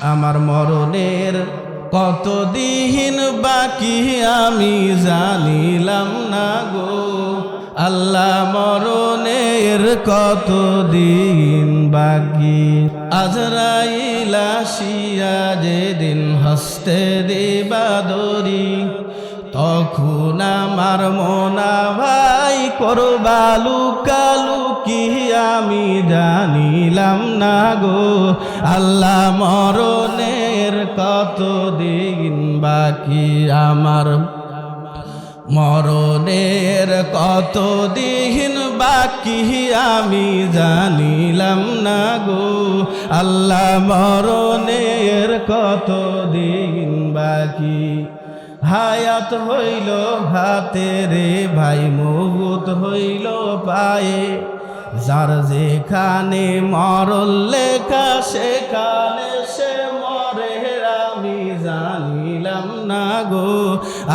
আমার মরণের কতদিন বাকি আমি জানিলাম না গো আল্লাহ মরণের কতদিন বাকি আজরাইল আসিয়া যেদিন হস্তে দিবা দড়ি তখন আমার মনা ভাই করবা লুকালুকি আমি জানিলাম না গো আল্লাহ মরণের কতদিন বাকি আমার মরণের কতদিন বাকি আমি জানিলাম না গো আল্লাহ মরণের কতদিন বাকি হায়াত হইল হাতে রে ভাই মৌত হইল পায়ে যার যেখানে মরণ লেখা সেখানে সে মরে আমি জানিলাম না গো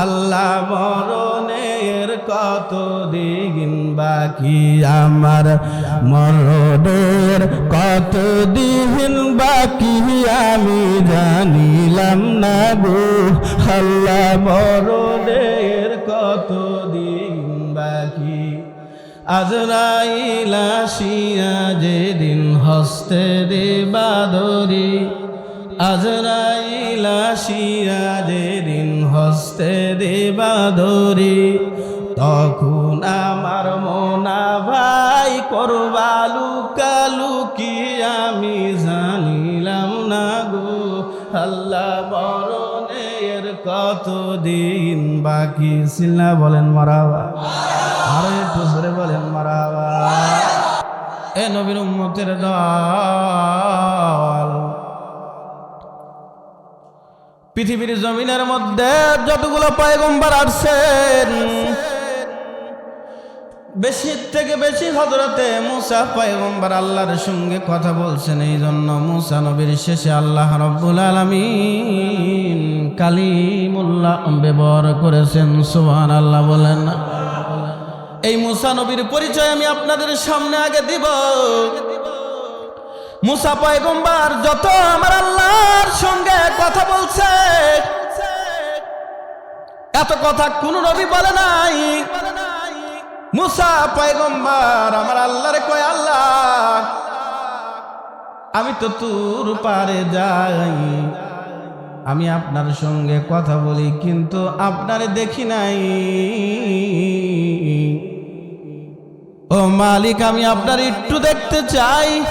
আল্লাহ মরণের কতদিন বাকি আমার মরণের কতদিন বাকি আমি জানিলাম না গো আল্লাহ মরণের কতদিন বাকি আজরাইল আসিয়া যেদিন হস্তে দিবা দড়ি আজরাইল আসিয়া যেদিন হস্তে দিবা দড়ি তখন আমার মনা ভাই করবা লুকালুকি আমি জানিলাম না গো আল্লাহ মরণের কতদিন বাকি সিল্লা বলেন মারহাবা আরো একটু জোরে বলেন মারহাবা এ নবীর উম্মতের দল পৃথিবীর জমিনের মধ্যে যতগুলো পয়গম্বর আসছেন বেশি থেকে বেশি হযরতে মুসা পয়গম্বর আল্লাহর সঙ্গে কথা বলছেন এই জন্য মুসা নবীর শেষে আল্লাহ রাব্বুল আলামিন কালিমুল্লাহ ব্যবহার করেছেন সুবহানাল্লাহ বলেন না এই মুসা নবীর পরিচয় আমি আপনাদের সামনে আগে দিব মুসা পয়গম্বর যত আমার আল্লাহর সঙ্গে কথা বলছে এত কথা কোন নবী বলে নাই মুসা পয়গম্বর আমার আল্লাহরে কয় আল্লাহ আমি তো তুর পারে যাই আমি আপনার সঙ্গে কথা বলি কিন্তু আপনারে দেখি নাই ও মালিক আমি আপনার একটু দেখতে চাই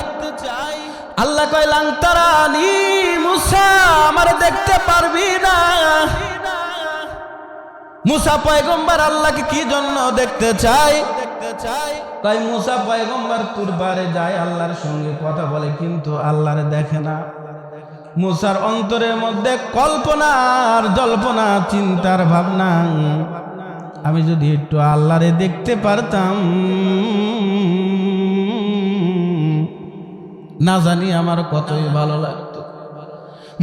আল্লাহ কয় লাং তারানি মুসা আমার দেখতে পারবি না মুসা পয়গম্বর আল্লাহকে কি জন্য দেখতে চাই কয় মুসা পয়গম্বর তুর পারে যায় আল্লাহর সঙ্গে কথা বলে কিন্তু আল্লাহরে দেখে না মুসার অন্তরের মধ্যে কল্পনার জল্পনা চিন্তার ভাবনা আমি যদি একটু আল্লাহরে দেখতে পারতাম না জানি আমার কতই ভালো লাগতো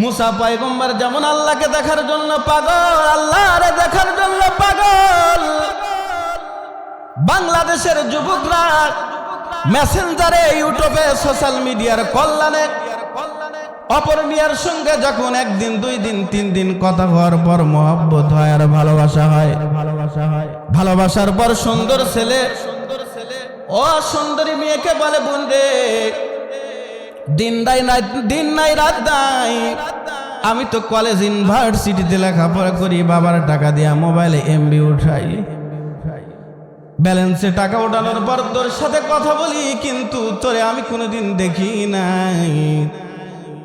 মুসা পয়গম্বর যেমন আল্লাহকে দেখার জন্য পাগল আল্লাহরে দেখার জন্য পাগল বাংলাদেশের যুবকরা মেসেঞ্জারে ইউটিউবে সোশ্যাল মিডিয়ার কল্যাণে অপর মিয়ার সঙ্গে যখন একদিন দুই দিন তিন দিন কথা হওয়ার পর মহব্বত হয় আর ভালোবাসা হয় ভালোবাসার পর সুন্দর ছেলে ও সুন্দরী মেয়েকে বলে বোন রে দিন নাই রাত নাই আমি তো কলেজ ইউনিভার্সিটিতে লেখাপড়া করি বাবার টাকা দিয়া মোবাইলে এমবি উঠাই ব্যালেন্সে টাকা উঠানোর পর তোর সাথে কথা বলি কিন্তু তোরে আমি কোনোদিন দেখি নাই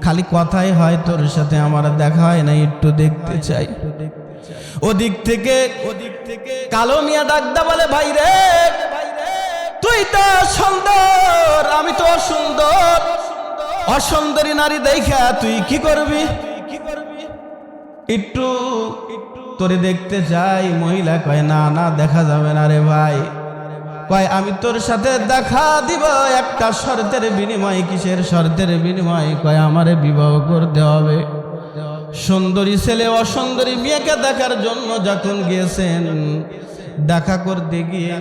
খালি কথাই হয় তোর সাথে আমার দেখা হয় না একটু দেখতে চাই ওদিক থেকে কালো মিয়া ডাকদা বলে ভাই রে তুই তো সুন্দর আমি তো অসুন্দর অসুন্দরী নারী দেখা তুই কি করবি একটু তোরে দেখতে চাই মহিলা কয় না না দেখা যাবে না রে ভাই কয় আমি তোর সাথে দেখা দিব একটা শর্তের বিনিময় কিসের শর্তের বিনিময় কয় আমারে বিবাহ করতে হবে সুন্দরী ছেলে অসুন্দরী মেয়েকে দেখার জন্য যখন গিয়েছেন দেখা করতে গিয়ে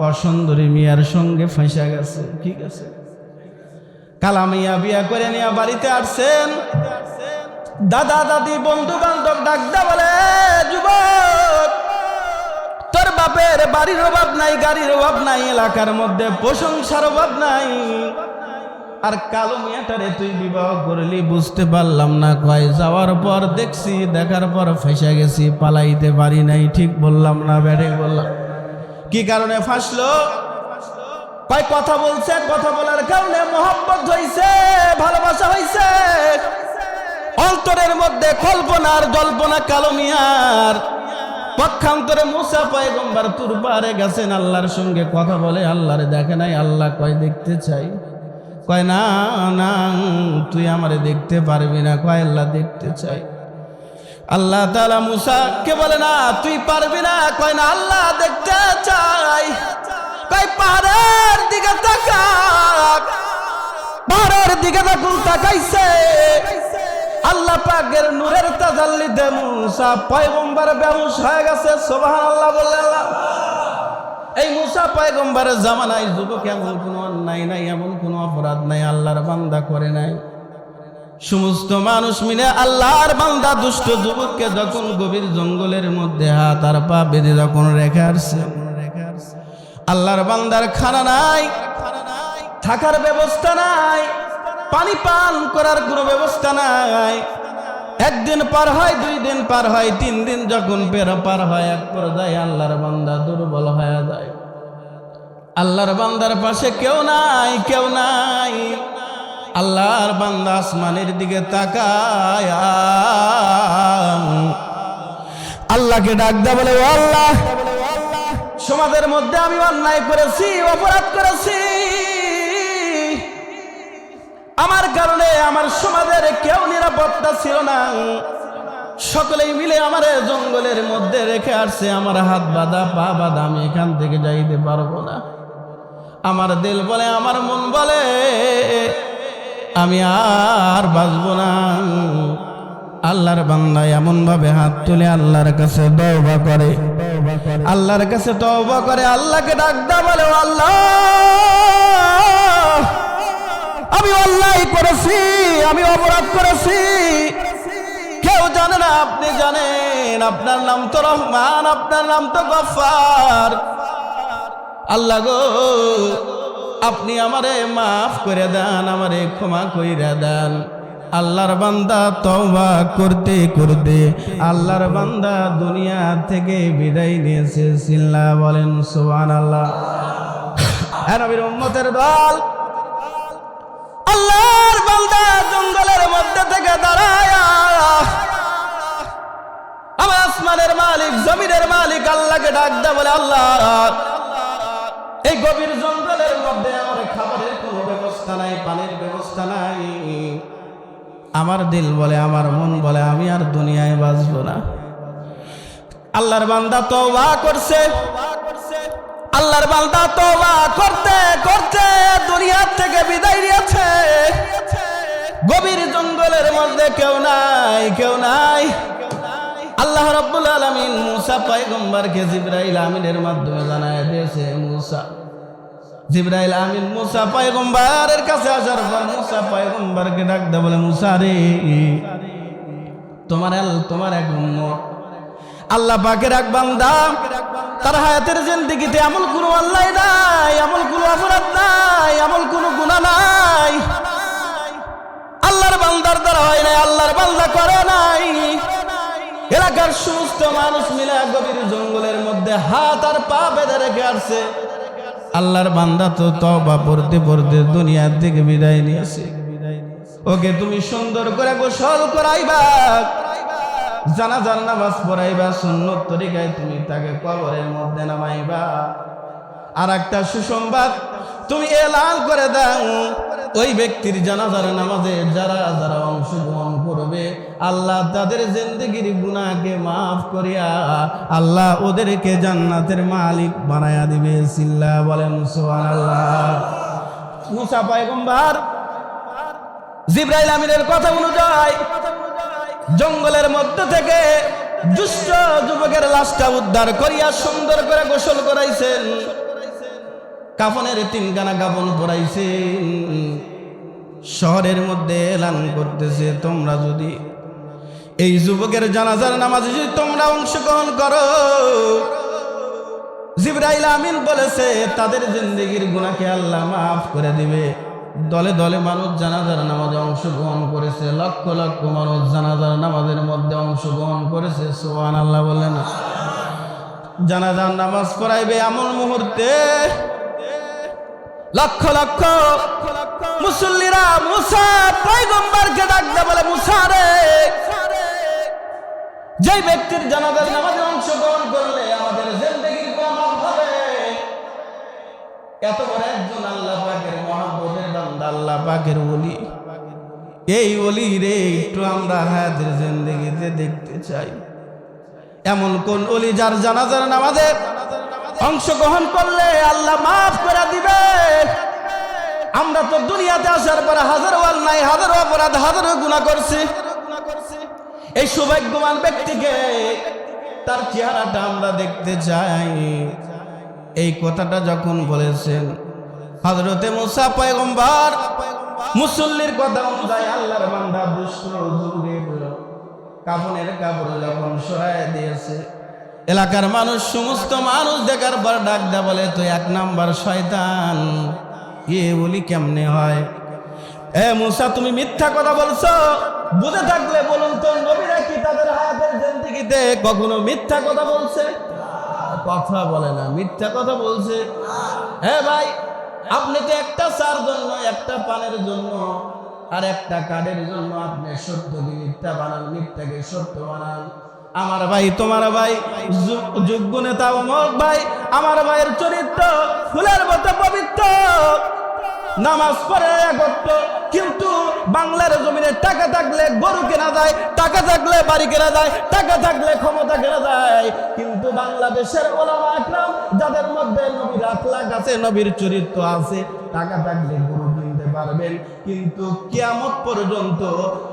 অসুন্দরী মেয়ের সঙ্গে ফাঁসা গেছে ঠিক আছে কালা মিয়া বিয়া করে নিয়ে বাড়িতে আসছেন দাদা দাদি বন্ধু বান্ধব ডাকদা বলে, যুবক তোর বাপের বাড়ির অভাব নাই, গাড়ির অভাব নাই, এলাকার মধ্যে প্রশংসার অভাব নাই, আর কালো মেয়েটারে তুই বিবাহ করলি বুঝতে পারলাম না। কয় যাওয়ার পর দেখছি, দেখার পর ফেসে গেছি, পালাইতে পারি নাই। ঠিক বললাম না ব্যাটে বললাম? কি কারণে ফাঁসলো? কয় কথা বলছে, কথা বলার কারণে মহব্বত হইছে, ভালোবাসা হইছে, অন্তরের মধ্যে কল্পনার জল্পনা কালো মিয়ার। পক্ষান্তরে মুসা পয়গম্বর তুর পারে গেছেন, আল্লাহর সঙ্গে কথা বলে, আল্লাহরে দেখে নাই। আল্লাহ কয় দেখতে চাই। কয় না না, তুই আমারে দেখতে পারবি না। কয় আল্লাহ দেখতে চাই। আল্লাহ তাআলা মুসাকে বলে না তুই পারবি না। কয় না, আল্লাহ দেখতে চাই। কয় পাহাড়ের দিকে তাকা, পাহাড়ের দিকে যখন তাকাইছে, আল্লাহ পাকের নূরের তাজাল্লিতে মুসা পয়গম্বর বেহুশ হয়ে গেছে। সুবহানাল্লাহ বললেন। এই মুসা পয়গম্বরের জামানায় যুবক এমন কোনো অন্যায় নাই, এমন কোনো অপরাধ নাই আল্লাহর বান্দা করে নাই। সমস্ত মানুষ মিলে আল্লাহর বান্দা দুষ্ট যুবককে যখন গভীর জঙ্গলের মধ্যে হাত আর পা বেঁধে যখন রেখে আসছে, আল্লাহর বান্দার খানা নাই, থাকার ব্যবস্থা নাই, পানি পান করার কোনো ব্যবস্থা নাই। একদিন পার হয়, 2 দিন পার হয়, 3 দিন যখন পার হয়, এক পর্যায়ে আল্লাহর বান্দা দুর্বল হয়ে যায়। আল্লাহর বান্দার পাশে কেউ নাই, কেউ নাই। আল্লাহর বান্দা আসমানের দিকে তাকায়, আল্লাহকে ডাক দেয়, বলে ও আল্লাহ, সমাজের মধ্যে আমি অন্যায় করেছি, অপরাধ করেছি, আমার কারণে আমার সমাজের কেউ নিরাপত্তা ছিল না, সকলেই মিলে আমার জঙ্গলের মধ্যে রেখে আসছে, আমার হাত বাঁধা পা বাঁধা, আমি এখান থেকে যাইতে পারবো না। আমার দিল বলে, আমার মন বলে আমি আর বাঁচবো না। আল্লাহর বান্দা এমন ভাবে হাত তুলে আল্লাহর কাছে তওবা করে, আল্লাহর কাছে তওবা করে, আল্লাহকে ডাক দা, বলে আল্লাহ আমি অন্যায় করেছি, আমি অপরাধ করেছি, কেউ জানে না, আপনি জানেন। আপনার নাম তো রহমান, আপনার নাম তো গফফার। আল্লাহ গো, আপনি আমারে মাফ করে দেন, আমারে ক্ষমা কইরা দেন। আল্লাহর বান্দা তওবা করতে করতে আল্লাহর বান্দা দুনিয়া থেকে বিদায় নিয়েছে। সিল্লা বলেন সুবহানাল্লাহ। হে নবীর উম্মতের দল, আল্লাহর বান্দা জঙ্গলের মধ্যে থেকে দাঁড়ায়, আমার আসমানের মালিক, জমিনের মালিক আল্লাহকে ডাক দেয়, বলে আল্লাহ এই গভীর জঙ্গলের মধ্যে আমার খাবারের কোনো ব্যবস্থা নাই, পানির ব্যবস্থা নাই। আমার দিল বলে, আমার মন বলে আমি আর দুনিয়ায় বাঁচবো না। আল্লাহর বান্দা তওবা করছে, আল্লাহর বান্দা তওবা করতে করতে দুনিয়া থেকে বিদায় নিয়েছে। গভীর জঙ্গলের মধ্যে কেউ নাই, কেউ নাই। আল্লাহ রাব্বুল আলামিন মুসা পয়গম্বরকে জিবরাইল আমিনের মাধ্যমে জানায় দিয়েছে, মুসা, জিবরাইল আমিন মুসা পয়গম্বরের কাছে আসার পর মুসা পয়গম্বরকে ডাক দেয়, বলে মুসা রে, তোমার এক উম্মত, আল্লাহ পাকের এক বান্দা, তার হায়াতের জিন্দেগিতে এমন কোনো অন্যায় নাই, এমন কোনো অপরাধ নাই, এমন কোনো গুনাহ নাই, আল্লাহর বান্দার দ্বারা হয় নাই, আল্লাহর বান্দা করে নাই। এলাকার সমস্ত মানুষ মিলে গভীর জঙ্গলের মধ্যে হাত আর পা বেঁধে রেখে আসছে। আল্লাহর বান্দা তো তওবা পড়তে পড়তে দুনিয়ার থেকে বিদায় নিয়েছে। ওকে তুমি সুন্দর করে গোসল করাইবা, জানাজার নামাজ পড়াইবা, সুন্নত তরিকায় তুমি তাকে কবরের মধ্যে নামাইবা। আর একটা সুসংবাদ তুমি এলান করে দাও, ওই ব্যক্তির জানাজার নামাজে যারা যারা অংশগ্রহণ করবে, আল্লাহ তাদের জিন্দেগির গুনাহকে মাফ করিয়া আল্লাহ ওদেরকে জান্নাতের মালিক বানায়া দিবে। সিল্লা বলেন সুবহানাল্লাহ। মুসা পয়গম্বর জিবরাইল আমিনের কথা অনুযায়ী জঙ্গলের মধ্যে থেকে দুষ্ট যুবকের লাশটা উদ্ধার করিয়া সুন্দর করে গোসল করাইছেন, কাফনের 3 খানা কাফন পরাইছেন। শহরের মধ্যে এলান করতেছে, তোমরা যদি এই যুবকের জানাজার নামাজে যদি তোমরা অংশগ্রহণ করো, জিবরাইল আমিন বলেছে তাদের জিন্দেগির গুনাহকে আল্লাহ মাফ করে দিবে। দলে দলে মানুষ জানাজার নামাজে অংশগ্রহণ করেছে, লক্ষ লক্ষ মানুষ জানাজার নামাজের মধ্যে অংশগ্রহণ করেছে। সুবহানাল্লাহ বলেন। জানাজার নামাজ পড়াইবে এমন মুহূর্তে লক্ষ লক্ষ মুসল্লিরা মুসা পয়গম্বরকে ডাকতে বলে, মুসা রে, যে ব্যক্তির জানাজার নামাজে অংশগ্রহণ করলে আমাদের জিন্দেগির গুনাহ মাফ হবে। এত বড় একজন আল্লাহ পাকের মহব্বতের বান্দা, আল্লাহ পাকের ওলি, এই ওলি রে একটু আমরা হায়াতের জিন্দেগিতে দেখতে চাই। এমন কোন ওলি যার জানাজার নামাজে অংশগ্রহণ করলে আল্লাহ মাফ করে দিবে। আমরা তো দুনিয়াতে আসার পরে হাজারো অন্যায়, হাজারো অপরাধ, হাজারো গুনাহ করছি। এই সৌভাগ্যবান ব্যক্তিকে তার চেহারাটা আমরা দেখতে চাই। এই কথাটা যখন বলেছেন হযরতে মুসা পয়গম্বর, মুসল্লির কথা অনুযায়ী আল্লাহর বান্দা দুষ্ট যুবকের কাফনের কাপড় যখন সরায় দিয়েছে, এলাকার মানুষ, সমস্ত মানুষ দেখার পর ডাক দেয়া বলে, তো এক নাম্বার শয়তান, এ বলি কেমনে হয়? এ মুসা, তুমি মিথ্যা কথা বলছো। বুঝে থাকলে বলুন তো, নবীরা কি তাদের হায়াতের জিন্দেগিতে কখনো মিথ্যা কথা বলছে? কথা বলে না, মিথ্যা কথা বলছে। হ্যাঁ ভাই, আপনি তো একটা চার জন্য, একটা পানের জন্য আর একটা কার্ডের জন্য আপনি সত্যকে মিথ্যা বানান, মিথ্যাকে সত্য বানান। আমার ভাই, তোমার ভাই, যোগ্য নেতা অমর ভাই, আমার ভাইয়ের চরিত্র ফুলের মতো পবিত্র, নামাজ পড়ে একত্র, কিন্তু বাংলার জমিনে টাকা থাকলে গরু কেনা যায়, টাকা থাকলে বাড়ি কেনা যায়, টাকা থাকলে ক্ষমতা কেনা যায়। কিন্তু বাংলাদেশের ওলামা একরাম যাদের মধ্যে নবীর আখলাক আছে, নবীর চরিত্র আছে, টাকা থাকলে গরু কিনতে পারবেন, কিন্তু কিয়ামত পর্যন্ত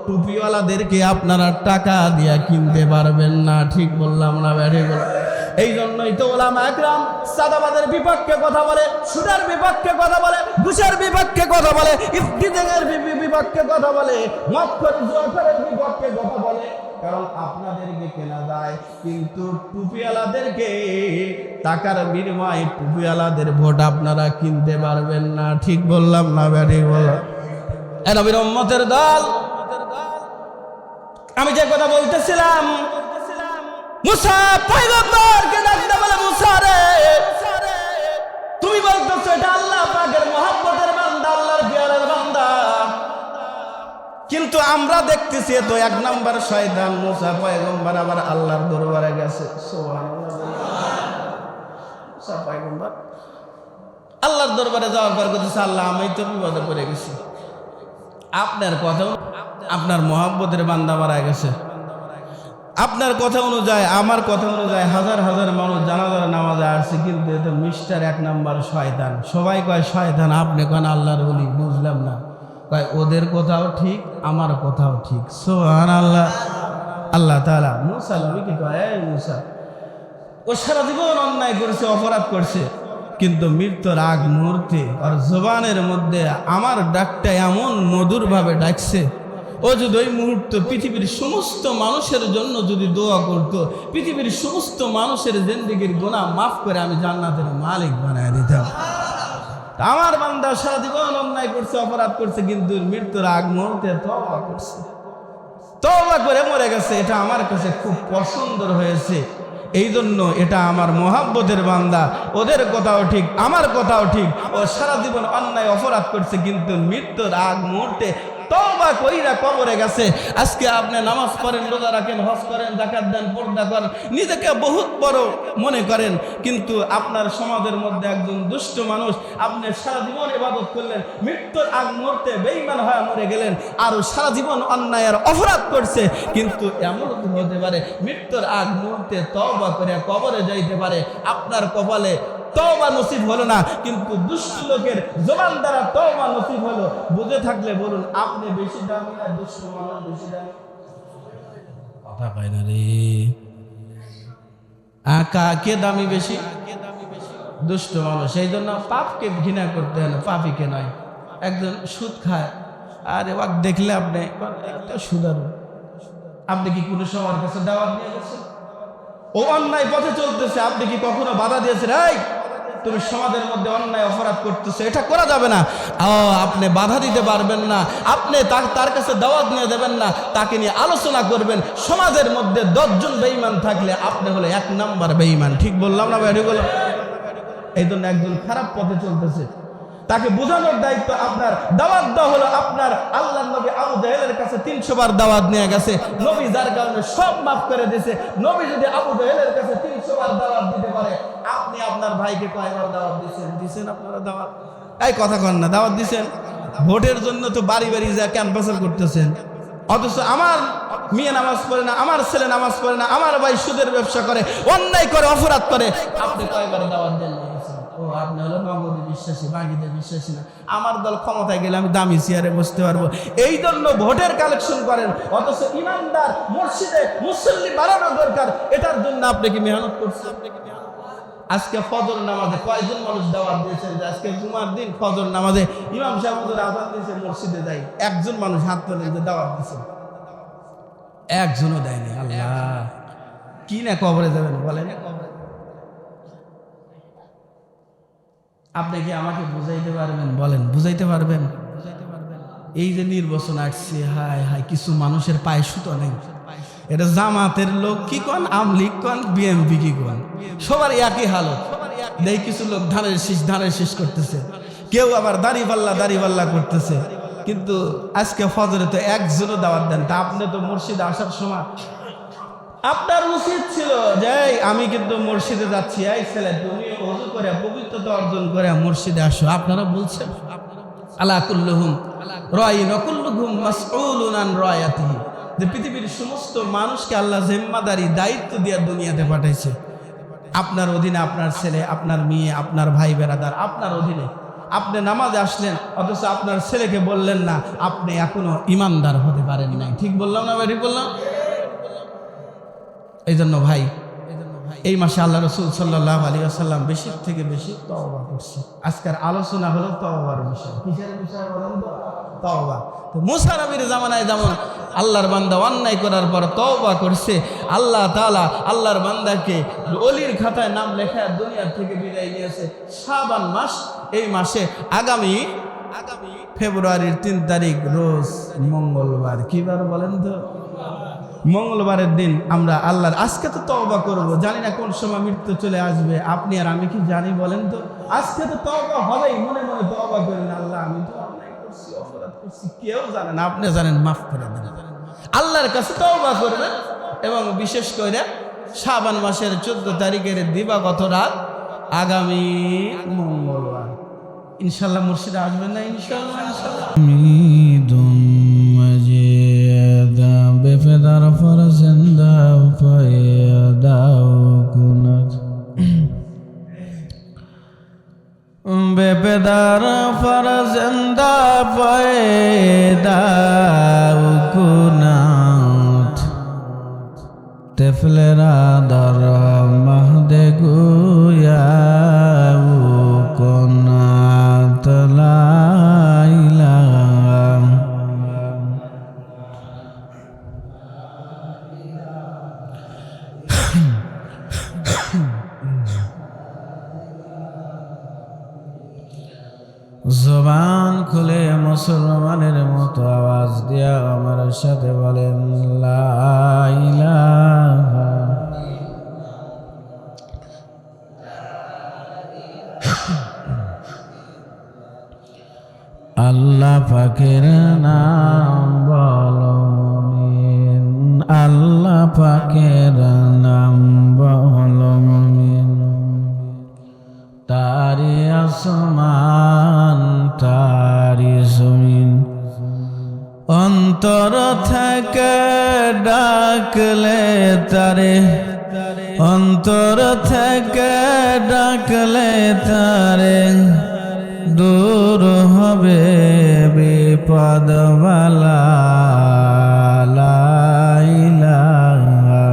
টুপিওয়ালাদেরকে আপনারা টাকা দিয়া কিনতে পারবেন না। ঠিক বললাম না ব্যাঠি বললাম? এই জন্যই তো ওলামা একরাম সাদাবাদের বিপক্ষে কথা বলে, সুদের বিপক্ষে কথা বলে, ঘুষের বিপক্ষে কথা বলে, ইফতিজারের বিপক্ষে কথা বলে, মদখোর জুয়াখোরের বিপক্ষে কথা বলে। কারণ আপনাদেরকে কেনা যায়, কিন্তু টুপিওয়ালাদেরকে টাকার বিনিময়ে টুপিওয়ালাদের ভোট আপনারা কিনতে পারবেন না। ঠিক বললাম না ব্যাঠি বললাম? এ নবীর উম্মতের দল, আমি যে কথা বলতেছিলাম, মুসা পয়গম্বরকে ডাকতে বলে, মুসা রে, তুমি বলতেছো এটা আল্লাহ পাকের মহব্বতের বান্দা, আল্লাহর প্যারের বান্দা, কিন্তু আমরা দেখতেছি তো এক নাম্বার শয়তান। মুসা পয়গম্বর আবার আল্লাহর দরবারে গেছে। সুবহানাল্লাহ। মুসা পয়গম্বর আল্লাহর দরবারে যাওয়ার পর বলতেছে, আল্লাহ, আমি তো বিপদে পড়ে গেছি, আপনার কথা, আপনার মহব্বতের বান্দা মারা গেছে, আপনার কথা অনুযায়ী, আমার কথা অনুযায়ী হাজার হাজার মানুষ জানাজার নামাজে আসছে, কিন্তু এটা মিস্টার এক নাম্বার শয়তান। সবাই কয় শয়তান, আপনি কেন আল্লাহর ওলি? বুঝলাম না। কয় ওদের কথাও ঠিক, আমার কথাও ঠিক। সুবহানাল্লাহ। আল্লাহ তাআলা মুসা নবীকে কয়, এই মুসা, ও সারা জীবন অন্যায় করেছে, অপরাধ করছে, কিন্তু মৃত্যুর আগ মুহূর্তে আর জবানের মধ্যে আমার ডাকটা এমন মধুরভাবে ডাকছে, ও যদি ওই মুহূর্তে পৃথিবীর সমস্ত মানুষের জন্য যদি দোয়া করতো, পৃথিবীর সমস্ত মানুষের জিন্দেগির গুনাহ মাফ করে আমি জান্নাতের মালিক বানায় দিতাম। আমার বান্দা সারা জীবন অন্যায় করছে, অপরাধ করছে, কিন্তু মৃত্যুর আগ মুহূর্তে তওবা করছে, তওবা করে মরে গেছে। এটা আমার কাছে খুব পছন্দ হয়েছে, এই জন্য এটা আমার মহব্বতের বান্দা। ওদের কথাও ঠিক, আমার কথাও ঠিক। ও সারা জীবন অন্যায় অপরাধ করছে, কিন্তু মৃত্যুর আগ মুহূর্তে তওবা কইরা কবরে গেছে। আজকে আপনি নামাজ পড়েন, রোজা রাখেন, হজ করেন, যাকাত দেন, পর্দা করেন, নিজেকে বহুত বড় মনে করেন, কিন্তু আপনার সমাজের মধ্যে একজন দুষ্ট মানুষ, আপনি সারা জীবন ইবাদত করলেন, মৃত্যুর আগ মুহূর্তে বেঈমান হয়ে মরে গেলেন, আর সারা জীবন অন্যায়ের অপরাধ করছে, কিন্তু এমন হতে পারে মৃত্যুর আগ মুহূর্তে তওবা করে কবরে যাইতে পারে। আপনার কপালে তওবা নসিব হলো না, কিন্তু দুষ্ট লোকের জবান দ্বারা তওবা নসিব হলো। বুঝে থাকলে বলুন, আপনি বেশি দামি না দুষ্ট মানুষ বেশি দামি? কথা কয় না রে। কে দামি বেশি? দুষ্ট মানুষ। সেই জন্য পাপকে ঘৃণা করতে হয় না, পাপীকে নয়। একজন সুদ খায়, আরে ওয়াক দেখলে আপনি একটা সুদারু, আপনি কি কোনো সবার কাছে দাওয়াত নিয়ে গেছেন? ও অন্যায় পথে চলতেছে, আপনি কি কখনো বাধা দিয়েছেন, এই তুমি সমাজের মধ্যে অন্যায় অপরাধ করতেছো, এটা করা যাবে না? আপনি বাধা দিতে পারবেন না, আপনি তার কাছে দাওয়াত নিয়ে দেবেন না, তাকে নিয়ে আলোচনা করবেন। সমাজের মধ্যে 10 জন বেঈমান থাকলে আপনি হলো 1 নাম্বার বেঈমান। ঠিক বললাম না ভাই? বললাম। এই জন্য একজন খারাপ পথে চলতেছে, তাকে বোঝানোর দায়িত্ব আপনার। দাওয়াত দেওয়া হলো আপনার। আল্লাহর নবী আবু জাহেলের কাছে 300 বার দাওয়াত নিয়ে গেছে, নবী যার কারণে সব মাফ করে দিয়েছে। নবী যদি আবু জাহেলের কাছে 300 বার দাওয়াত দিতে পারে, আপনি আপনার ভাইকে কয়বার দাওয়াত দিয়েছেন? আপনারা দাওয়াত এই কথা কন না, দাওয়াত দিয়েছেন? ভোটের জন্য তো বাড়ি বাড়ি যা ক্যাম্পাসের করতেছেন, অথচ আমার মেয়ে নামাজ পড়ে না, আমার ছেলে নামাজ পড়ে না, আমার ভাই সুদের ব্যবসা করে, অন্যায় করে, অপরাধ করে, আপনি কয়বার দাওয়াত দেন? ও আপনি হলো নগদে বিশ্বাসী, বাকিতে বিশ্বাসী না। আমার দল ক্ষমতায় গেলে আমি দামি চেয়ারে বসতে পারবো, এই জন্য ভোটের কালেকশন করেন। অথচ ইমানদার মসজিদে মুসল্লি বাড়ানো দরকার, এটার জন্য আপনি কি মেহনত করছেন? আজকে ফজর নামাজে কয়জন মানুষ দাওয়াত দিয়েছেন যে আজকে জুমার দিন ফজর নামাজে ইমাম সাহেব আযান দিয়েছে, মসজিদে যাই? একজন মানুষ হাত তোলেন যে দাওয়াত দিয়েছে? একজনও দেয়নি। আল্লাহ, কি না কবরে যাবেন বলেন? আপনি কি আমাকে বুঝাইতে পারবেন? বলেন, বুঝাইতে পারবেন? এই যে নির্বাচন আসছে, হায় হায়, কিছু মানুষের পায়ে সুতো নেই। এটা জামাতের লোক কি কোন, আমলিগ কোন, বিএমপি কি কোন, সবার একই হালত। দেখ কিছু লোক ধানের শীষ করতেছে, কেউ আবার দাড়িপাল্লা করতেছে। কিন্তু আজকে ফজরে তো একজনও দাওয়াত দেন। তা আপনি তো মসজিদে আসার সময় আপনার উচিত ছিল যে আমি কিন্তু মসজিদে যাচ্ছি, এই ছেলে তুমি ওযু করে পবিত্রতা অর্জন করে মসজিদে আসো। আপনারা বলছেন আলা কুল্লুহুম রায়িন ওয়া কুল্লুহুম মাসউলুন আন রায়াতিহি, যে পৃথিবীর সমস্ত মানুষকে আল্লাহ জিম্মাদারি, দায়িত্ব দিয়ে দুনিয়াতে পাঠাইছে। আপনার অধীনে আপনার ছেলে, আপনার মেয়ে, আপনার ভাই বেরাদার আপনার অধীনে। আপনি নামাজে আসলেন, অথচ আপনার ছেলেকে বললেন না আপনি এখনো ইমানদার হতে পারেন নাই। ঠিক বললাম না ভাই? ঠিক বললাম? এই জন্য ভাই, এই মাসে আল্লাহ রাসূল সাল্লাল্লাহু আলাইহি ওয়াসাল্লাম বেশি থেকে বেশি তওবা করছে। আজকের আলোচনা হলো তওবার বিষয়। কিসের বিষয় বলেন তো? তওবা। তো মুসা নবীর জামানায় যেমন আল্লাহর বান্দা অন্যায় করার পর তওবা করছে, আল্লাহ তাআলা আল্লাহর বান্দাকে ওলির খাতায় নাম লেখা দুনিয়া থেকে বিদায় নিয়েছে। শাবান মাস, এই মাসে আগামী ফেব্রুয়ারির 3 তারিখ রোজ মঙ্গলবার। কি বার বলেন তো? মঙ্গলবারের দিন আমরা আল্লাহর আজকে তো তওবা করব, জানি না কোন সময় মৃত্যু চলে আসবে। আপনি আর আমি কি জানি বলেন তো? আজকে তো তওবা হবেই, মনে মনে তওবা করেন, আল্লাহ আমি তো অন্যায় করছি, অপরাধ করছি, কেউ জানে না, আপনি জানেন, মাফ করে দেন। আল্লাহর কাছে তওবা করবেন। এবং বিশেষ করে শাবান মাসের 14 তারিখের দিবাগত রাত, আগামী মঙ্গলবার ইনশাআল্লাহ মসজিদে আসবেন না? ইনশাআল্লাহ বেফেদার ফরজেন্দা দাও কুনাত, বেফেদার ফরজেন্দা দাও কুনাত, তেফলেরা দর মাহদে গুয়া কুনাত লাইলা। জবান খুলে মুসলমানের মতো আওয়াজ দিয়া আমার সাথে বলেন লা ইলাহা। আল্লাহ পাকের নাম বলো মুমিন, আল্লাহ পাকের নাম বলো মুমিন। তারি আসমান তারি জমিন, অন্তর থেকে ডাকলে তারে, অন্তর থেকে ডাকলে তারে, দূর হবে বিপদ বালা। লা ইলাহা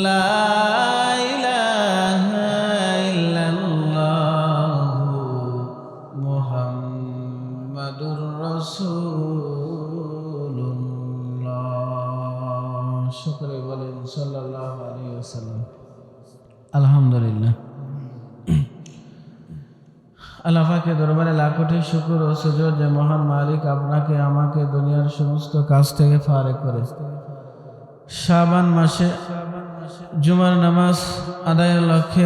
লা ইলাহা ইল্লাল্লাহু আল্লাহ পাকের দরবারে লাখ কোটি শুকর ও সুজুদ যে মহান মালিক আপনাকে আমাকে দুনিয়ার সমস্ত কাজ থেকে ফারেক করে শাবান মাসে জুমার নামাজ আদায়ের লক্ষ্যে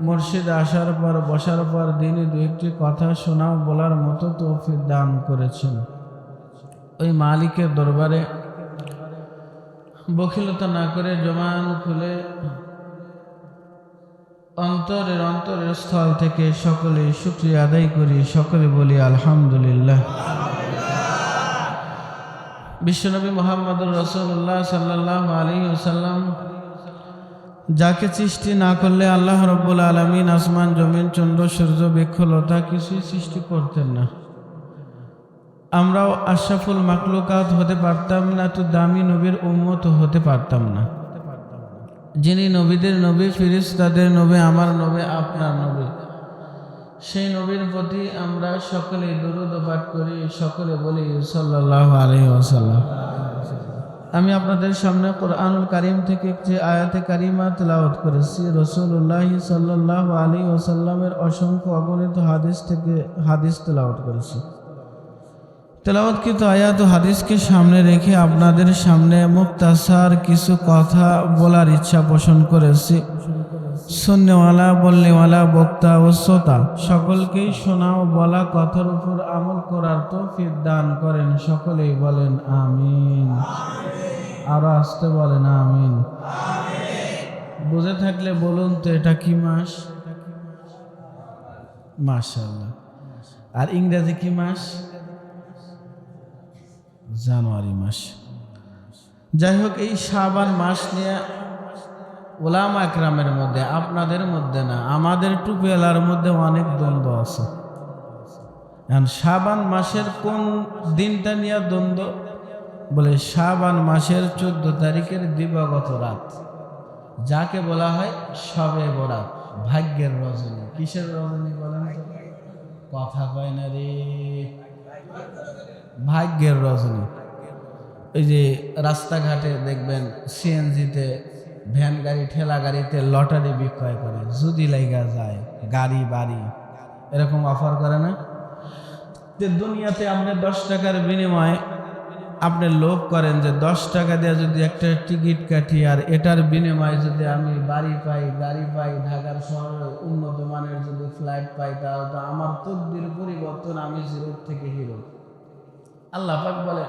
মসজিদে আসার পর বসার পর দিনে দু একটি কথা শোনাও বলার মতো তৌফিক দান করেছেন। ওই মালিকের দরবারে বখিলতা না করে জবান খুলে অন্তরের স্থল থেকে সকলে শুকরিয়া আদায় করি, সকলে বলি আলহামদুলিল্লাহ। বিশ্বনবী মুহাম্মদুর রাসূলুল্লাহ সাল্লাল্লাহু আলাইহি ওয়াসাল্লাম যাকে সৃষ্টি না করলে আল্লাহ রাব্বুল আলামিন আসমান জমিন চন্দ্র সূর্য বৃক্ষলতা কিছুই সৃষ্টি করতেন না। আমরাও আশরাফুল মাখলুকাত হতে পারতাম না, তো দামি নবীর উম্মত হতে পারতাম না। যিনি নবীদের নবী, ফেরেশতাদের নবী, আমার নবী, আপনার নবী, সেই নবীর প্রতি আমরা সকলে দরুদ পাঠ করি, সকলে বলি সাল্লাল্লাহু আলাইহি ওয়াসাল্লাম। আমি আপনাদের সামনে কোরআনুল কারীম থেকে একটি আয়াতে কারিমা তেলাওয়াত করেছি। রাসূলুল্লাহ সাল্লাল্লাহু আলাইহি ওয়াসাল্লামের অসংখ্য অগণিত হাদিস থেকে হাদিস তেলাওয়াত করেছি। তেলাওয়াতকৃত আয়াত ও হাদিসকে সামনে রেখে আপনাদের সামনে মুক্তাসার কিছু কথা বলার ইচ্ছা পোষণ করেছি। শুননেওয়ালা, বলনেওয়ালা, বক্তা ও শ্রোতা সকলকেই শোনা ও বলা কথার উপর আমল করার তৌফিক দান করেন। সকলেই বলেন আমিন। আরো আসতে বলেন আমিন। বুঝে থাকলে বলুন তো এটা কি মাস? মাশাআল্লাহ। আর ইংরেজি কি মাস? জানুয়ারি মাস। যাই হোক, এই শাবান মাস নিয়ে উলামা একরামের মধ্যে, আপনাদের মধ্যে না, আমাদের টুপিওয়ালার মধ্যে অনেক দ্বন্দ্ব আছে। এখন শাবান মাসের কোন দিনটা নিয়ে দ্বন্দ্ব? বলে শাবান মাসের 14 তারিখের দিবাগত রাত, যাকে বলা হয় শবে বরাত, ভাগ্যের রজনী। কিসের রজনী বলেন তো? কথা কয় না রে। ভাগ্যের রজনী। এই যে রাস্তাঘাটে দেখবেন সিএনজিতে, ভ্যান গাড়ি, ঠেলা গাড়িতে লটারি বিক্রয় করে, যদি লাইগা যায় গাড়ি বাড়ি, এরকম অফার করে না? দুনিয়াতে আপনি 10 টাকার বিনিময়ে আপনি লোভ করেন যে 10 টাকা দিয়ে যদি একটা টিকিট কাটি আর এটার বিনিময়ে যদি আমি বাড়ি পাই, গাড়ি পাই, ঢাকার শহরে উন্নত মানের যদি ফ্লাইট পাই, তাহলে তো আমার তকদির পরিবর্তন, আমি জিরো থেকে হিরো। আল্লাহ পাক বলে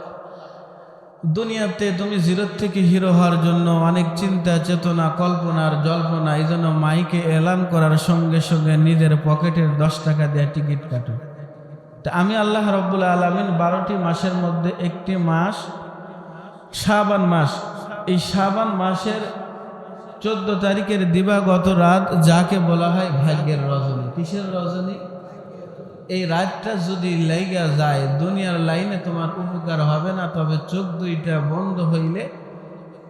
দুনিয়াতে তুমি জিরো থেকে হিরো হওয়ার জন্য অনেক চিন্তা চেতনা, কল্পনার জল্পনা, এই জন্য মাইকে এলান করার সঙ্গে সঙ্গে নিজের পকেটের 10 টাকা দিয়ে টিকিট কাটো। তা আমি আল্লাহ রাব্বুল আলামিন 12টি মাসের মধ্যে একটি মাস শাবান মাস, এই শাবান মাসের 14 তারিখের দিবাগত রাত, যাকে বলা হয় ভাগ্যের রজনী। কিসের রজনী? এই রাতটা যদি লাইগা যায়, দুনিয়ার লাইনে তোমার উপকার হবে না, তবে চোখ দুইটা বন্ধ হইলে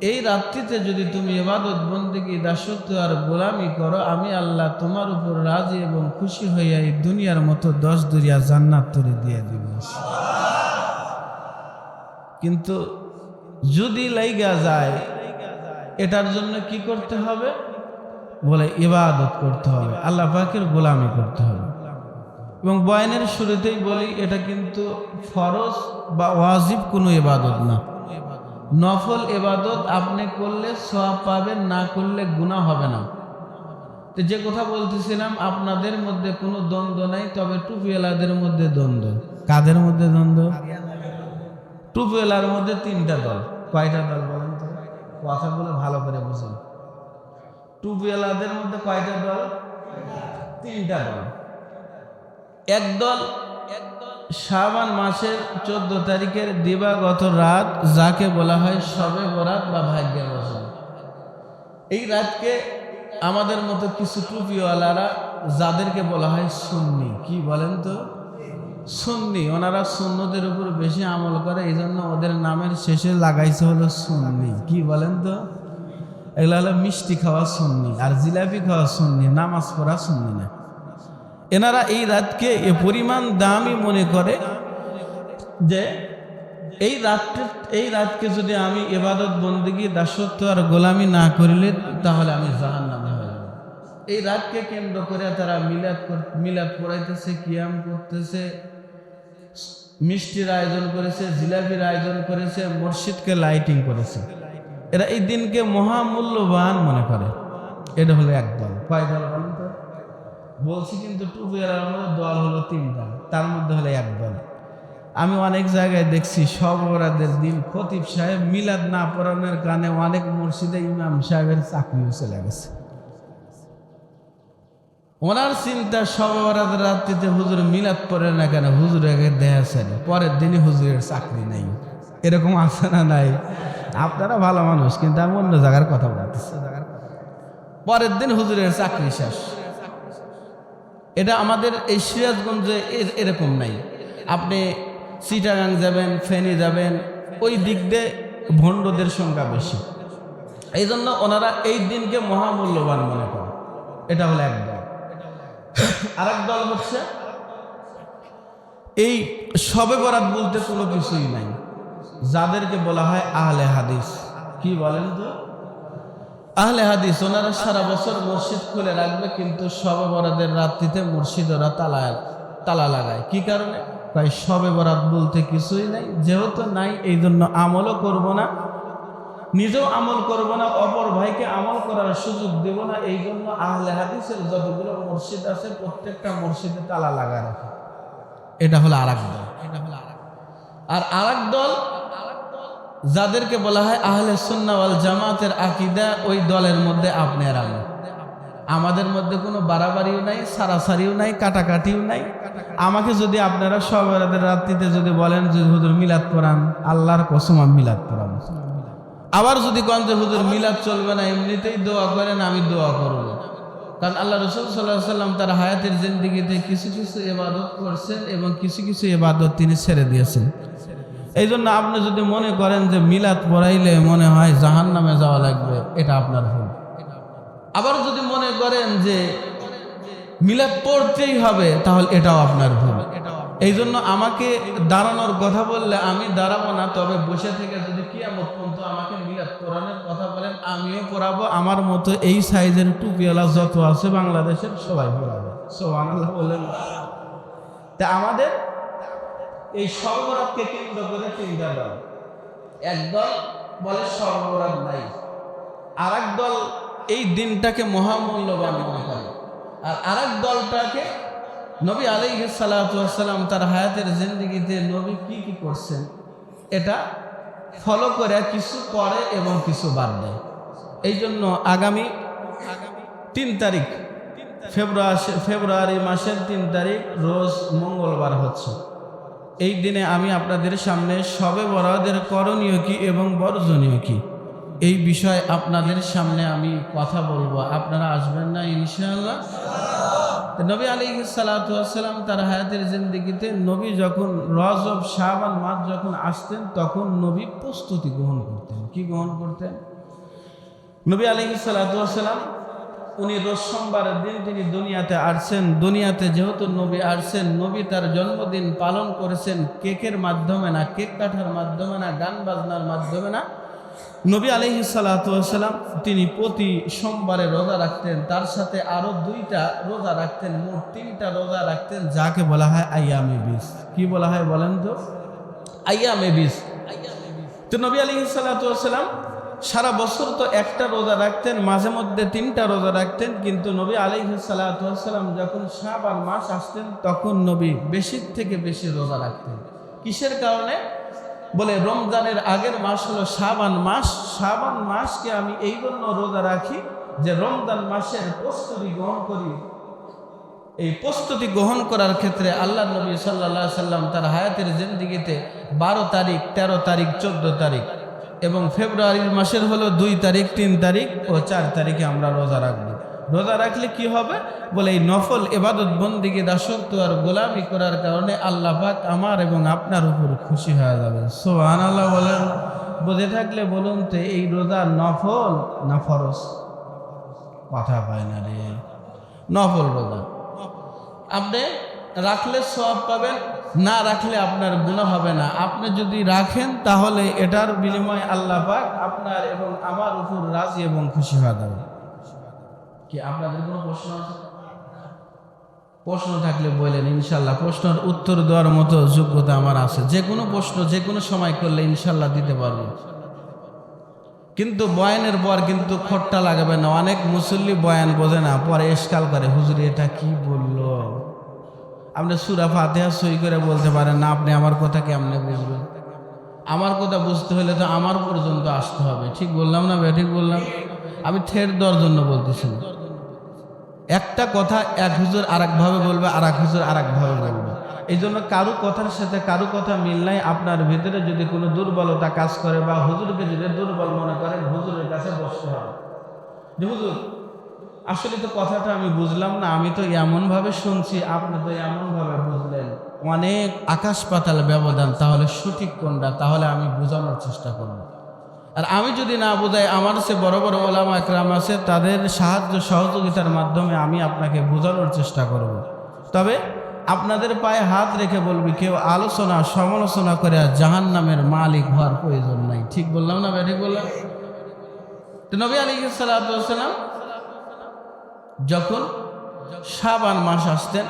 এই রাত্রিতে যদি তুমি ইবাদত বন্দেগী, দাসত্ব আর গোলামি করো, আমি আল্লাহ তোমার উপর রাজি এবং খুশি হইয়া এই দুনিয়ার মতো 10 দুনিয়া জান্নাত তৈরি দিয়ে দিব। কিন্তু যদি লাইগা যায়, এটার জন্য কি করতে হবে? বলে ইবাদত করতে হবে, আল্লাহ পাকের গোলামি করতে হবে। এবং বয়ানের শুরুতেই বলি, এটা কিন্তু ফরজ বা ওয়াজিব কোনো ইবাদত না, নফল ইবাদত। আপনি করলে সওয়াব পাবেন, না করলে গুনাহ হবে না। তো যে কথা বলতেছিলাম, আপনাদের মধ্যে কোনো দ্বন্দ্ব নাই, তবে টুপিওয়ালাদের মধ্যে দ্বন্দ্ব। কাদের মধ্যে দ্বন্দ্ব? টুপিওয়ালার মধ্যে 3টা দল। কয়টা দল বলেন তো? কথাগুলো ভালো করে বুঝুন। টুপিওয়ালাদের মধ্যে কয়টা দল? 3টা দল। একদল শাবান মাসের 14 তারিখের দিবাগত রাত, যাকে বলা হয় শবে বরাত বা ভাগ্যের রজনী। এই রাতকে আমাদের মতো কিছু টুপিওয়ালারা, যাদেরকে বলা হয় সুন্নি, কি বলেন তো? সুন্নি। ওনারা সুন্নতের উপর বেশি আমল করে, এই জন্য ওদের নামের শেষে লাগাইছে হলো সুন্নি। কি বলেন তো? এগুলো হলো মিষ্টি খাওয়া সুন্নি আর জিলাপি খাওয়া সুন্নি, নামাজ পড়া সুন্নি না। এনারা এই রাতকে এ পরিমাণ দামি মনে করে যে এই রাতকে যদি আমি ইবাদত বন্দেগী, দাসত্ব আর গোলামি না করিলে, তাহলে আমি জাহান্নামে হয়ে যাব। এই রাতকে কেন্দ্র করে তারা মিলাদ পড়াইতেছে, কিয়াম করতেছে, মিষ্টির আয়োজন করেছে, জিলাপির আয়োজন করেছে, মসজিদকে লাইটিং করেছে। এরা এই দিনকে মহামূল্যবান মনে করে। এটা হলো এক দল। কয় দল বলেন তো? বলছি কিন্তু টুপিওয়ালার মধ্যে দল হলো 3টা, তার মধ্যে হলো এক দল। আমি অনেক জায়গায় দেখছি সব বরাতের দিন খতিব সাহেব মিলাদ না পড়ানোর কারণে অনেক মসজিদে ইমাম সাহেবের চাকরিও চলে গেছে। ওনার চিন্তা সব বরাতের রাত্রিতে হুজুর মিলাদ পড়ে না কেন, হুজুর আগে দেখাছেন পরের দিনই হুজুরের চাকরি নেই। এরকম আছে না নাই? আপনারা ভালো মানুষ, কিন্তু আমি অন্য জায়গার কথা বলতেছি। পরের দিন হুজুরের চাকরি শেষ। এটা আমাদের এই সিরাজগঞ্জে এরকম নাই। আপনি চিটাগাং যাবেন, ফেনী যাবেন, ওই দিক দিয়ে ভণ্ডদের সংখ্যা বেশি। এই জন্য ওনারা এই দিনকে মহামূল্যবান মনে করে। এটা হলো এক দল। আরেক দল হচ্ছে এই শবে বরাত বলতে কোনো কিছুই নাই, যাদেরকে বলা হয় আহলে হাদিস। কি বলেন তো? আহলে হাদিস। ওনারা সারা বছর মসজিদ খুলে রাখবে, কিন্তু শবে বরাতের রাত্রিতে মসজিদ ওরা তালা লাগায়। কি কারণে? তাই শবে বরাত বলতে কিছুই নাই, যেহেতু নাই এই জন্য আমলও করব না, নিজেও আমল করব না, অপর ভাইকে আমল করার সুযোগ দেব না। এই জন্য আহলে হাদিসের যতগুলো মসজিদ আছে প্রত্যেকটা মসজিদে তালা লাগা রাখে। এটা হলো আরেক দল। আর আরেক দল যাদেরকে বলা হয় আহলে সুন্নাহ ওয়াল জামাতের আকীদা, ওই দলের মধ্যে আপনি আর আমি। আমাদের মধ্যে কোনো বাড়াবাড়িও নাই, সারাসারিও নাই, কাটাকাটিও নাই। আমাকে যদি আপনারা সব রাত্রিতে যদি বলেন যে হুজুর মিলাদ পড়ান, আল্লাহর কসম আমি মিলাদ পড়াবো। আবার যদি কন যে হুজুর মিলাদ চলবে না, এমনিতেই দোয়া করেন, আমি দোয়া করব। কারণ আল্লাহ রাসূল সাল্লাল্লাহু আলাইহি সাল্লাম তার হায়াতের জিন্দেগিতে কিছু কিছু ইবাদত করছেন এবং কিছু কিছু ইবাদত তিনি ছেড়ে দিয়েছেন। এই জন্য আপনি যদি মনে করেন যে মিলাদ পড়াইলে মনে হয় জাহান্নামে যাওয়া লাগবে, এটা আপনার ভুল। আবার যদি মনে করেন যে মিলাদ পড়তেই হবে, তাহলে এটাও আপনার ভুল। এই জন্য আমাকে দাঁড়ানোর কথা বললে আমি দাঁড়াবো না, তবে বসে থেকে যদি কিয়ামত পর্যন্ত আমাকে মিলাদ পড়ানোর কথা বলেন, আমিও পড়াবো। আমার মতো এই সাইজের টুপিওয়ালা যত আছে বাংলাদেশের সবাই পড়াবে। সুবহানাল্লাহ বলেন। তা আমাদের এই শবে বরাতকে কেন্দ্র করে 3টা দল। এক দল বলে শবে বরাত নাই, আর এক দল এই দিনটাকে মহামূল্যবান মনে করে, আর আরেক দলটাকে নবী আলাইহিস সালাতু ওয়াস সালাম তার হায়াতের জিন্দেগিতে নবী কি কি করছেন এটা ফলো করে কিছু করে এবং কিছু বাদ দেয়। এই জন্য আগামী 3 তারিখ ফেব্রুয়ারি মাসের 3 তারিখ রোজ মঙ্গলবার হচ্ছে। এই দিনে আমি আপনাদের সামনে শবে বরাতের করণীয় কি এবং বর্জনীয় কি এই বিষয়ে আপনাদের সামনে আমি কথা বলবো। আপনারা আসবেন না ইনশাআল্লাহ? নবী আলাইহিস সালাতু ওয়াস সালাম তার হায়াতের জিন্দেগিতে নবী যখন রজব শাবান মাস যখন আসতেন, তখন নবী প্রস্তুতি গ্রহণ করতেন। কি গ্রহণ করতেন? নবী আলাইহিস সালাতু ওয়াস সালাম উনি রোজ সোমবারের দিন তিনি দুনিয়াতে আসছেন। দুনিয়াতে যেহেতু নবী আসছেন, নবী তার জন্মদিন পালন করেছেন কেকের মাধ্যমে না, কেক কাটার মাধ্যমে না, গান বাজনার মাধ্যমে না। নবী আলাইহিস সালাতু ওয়াস সালাম তিনি প্রতি সোমবারে রোজা রাখতেন, তার সাথে আরো 2টা রোজা রাখতেন, মোট 3টা রোজা রাখতেন, যাকে বলা হয় আইয়ামে বিজ। কি বলা হয় বলেন তো? আইয়ামে বিজ। তো নবী আলাইহিস সালাতু ওয়াস সালাম সারা বছর তো একটা রোজা রাখতেন, মাঝে মধ্যে 3টা রোজা রাখতেন, কিন্তু নবী আলাইহিস সালাতু ওয়াস সালাম যখন শাবান মাস আসতেন, তখন নবী বেশির থেকে বেশি রোজা রাখতেন। কিসের কারণে? বলে রমজানের আগের মাস হলো শাবান মাস। শাবান মাসকে আমি এই জন্য রোজা রাখি যে রমজান মাসের প্রস্তুতি গ্রহণ করি। এই প্রস্তুতি গ্রহণ করার ক্ষেত্রে আল্লাহ নবী সাল্লাল্লাহু আলাইহি সাল্লাম তার হায়াতের জিন্দেগিতে 12 তারিখ, 13 তারিখ, 14 তারিখ এবং ফেব্রুয়ারির মাসের হলো 2 তারিখ, 3 তারিখ ও 4 তারিখে আমরা রোজা রাখবো। রোজা রাখলে কি হবে? বলে এই নফল ইবাদত বন্দেগী দাসত্ব আর গোলামি করার কারণে আল্লাহ পাক আমার এবং আপনার উপর খুশি হয়ে যাবে। সুবহানাল্লাহ বলেন। বুঝে থাকলে বলুন তো, এই রোজা নফল না ফরজ? কথা পায় না রে। নফল রোজা আপনি রাখলে সওয়াব পাবেন, না রাখলে আপনার গুনাহ হবে না। আপনি যদি রাখেন তাহলে এটার বিনিময়ে আল্লাহ পাক আপনার এবং আমার উপর রাজি এবং খুশি হয়ে যাবে। কি আপনাদের কোনো প্রশ্ন আছে? প্রশ্ন থাকলে বলেন, ইনশাল্লাহ প্রশ্নের উত্তর দেওয়ার মতো যোগ্যতা আমার আছে। যে কোনো প্রশ্ন যে কোনো সময় করলে ইনশাল্লাহ দিতে পারবো। কিন্তু বয়ানের পর কিন্তু খোট্টা লাগাবে না। অনেক মুসল্লি বয়ান বোঝে না, পরে এশকাল করে, হুজুর এটা কি বললো। আপনি সূরা ফাতিহা সই করে বলতে পারেন না, আপনি আমার কথা কেমনে বুঝবেন? আমার কথা বুঝতে হলে তো আমার পর্যন্ত আসতে হবে। ঠিক বললাম না ঠিক বললাম? আমি ঠের দেওয়ার জন্য বলতেছি না। একটা কথা এক হুজুর আরেকভাবে বলবে, আর এক হুজুর আরেকভাবে বলবে। এই জন্য কারো কথার সাথে কারো কথা মিল নাই। আপনার ভিতরে যদি কোনো দুর্বলতা কাজ করে বা হুজুরকে যদি দুর্বল মনে করেন, হুজুরের কাছে বসতে হবে যে হুজুর আসলে তো কথাটা আমি বুঝলাম না, আমি তো এমনভাবে শুনছি, আপনি তো এমনভাবে বুঝলেন, অনেক আকাশ পাতাল ব্যবধান। তাহলে সঠিক কোনটা? তাহলে আমি বোঝানোর চেষ্টা করব। আর আমি যদি না বোঝাই, আমার সে বড় বড় ওলামা একরাম আছে, তাদের সাহায্য সহযোগিতার মাধ্যমে আমি আপনাকে বোঝানোর চেষ্টা করব। তবে আপনাদের পায়ে হাত রেখে বলবি, কেউ আলোচনা সমালোচনা করে জাহান্নামের মালিক হওয়ার প্রয়োজন নাই। ঠিক বললাম না ঠিক বললাম? তো নবী আলাইহিস সালাতু ওয়াস সালাম যখন শাবান মাস আসতেন,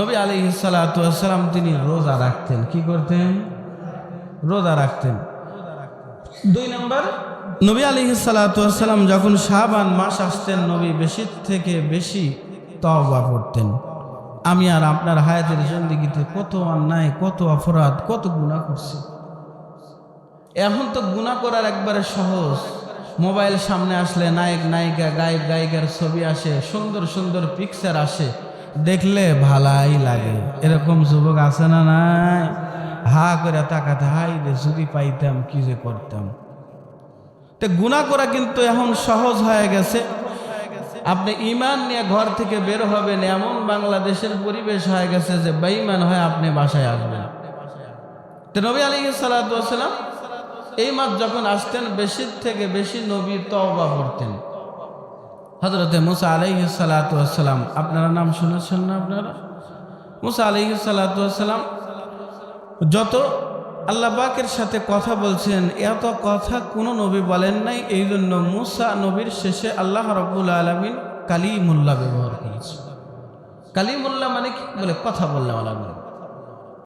নবী আলাইহিস সালাতু ওয়াস সালাম তিনি রোজা রাখতেন। কি করতেন? রোজা রাখতেন। 2 নম্বর, নবী আলাইহিস সালাতু ওয়াস সালাম যখন শাবান মাস আসতেন, নবী বেশি থেকে বেশি তওবা করতেন। আমি আর আপনার হায়াতের জিন্দেগিতে কত অন্যায়, কত অপরাধ, কত গুনাহ করছি। এখন তো গুনাহ করার একবারে সহজ। মোবাইল সামনে আসলে নায়ক নায়িকা, গায়ক গায়িকার ছবি আসে, সুন্দর সুন্দর পিকচার আসে, দেখলে ভালাই লাগে। এরকম যুবক আছে না নাই? হা করে তাকাতে, হাই রে যদি পাইতাম কি যে করতাম। তো গুনাহ করা কিন্তু এখন সহজ হয়ে গেছে। আপনি ঈমান নিয়ে ঘর থেকে বের হবেন, এমন বাংলাদেশের পরিবেশ হয়ে গেছে যে বেঈমান হয়ে আপনি বাসায় আসবেন। তো নবী আলাইহিস সালাতু ওয়াস সালাম এই মাস যখন আসতেন, বেশি থেকে বেশি নবী তওবা করতেন। হযরতে মুসা আলাইহিস সালাতু ওয়াস সালাম, আপনারা নাম শুনেছেন না? আপনারা মুসা আলাইহিস সালাতু ওয়াস সালাম যত আল্লাহ পাকের সাথে কথা বলছেন, এত কথা কোনো নবী বলেন নাই। এই জন্য মুসা নবীর শেষে আল্লাহ রাব্বুল আলামিন কালিমুল্লাহ ব্যবহার করেছে। কালিমুল্লাহ মানে কি? বলে কথা বললে বলা।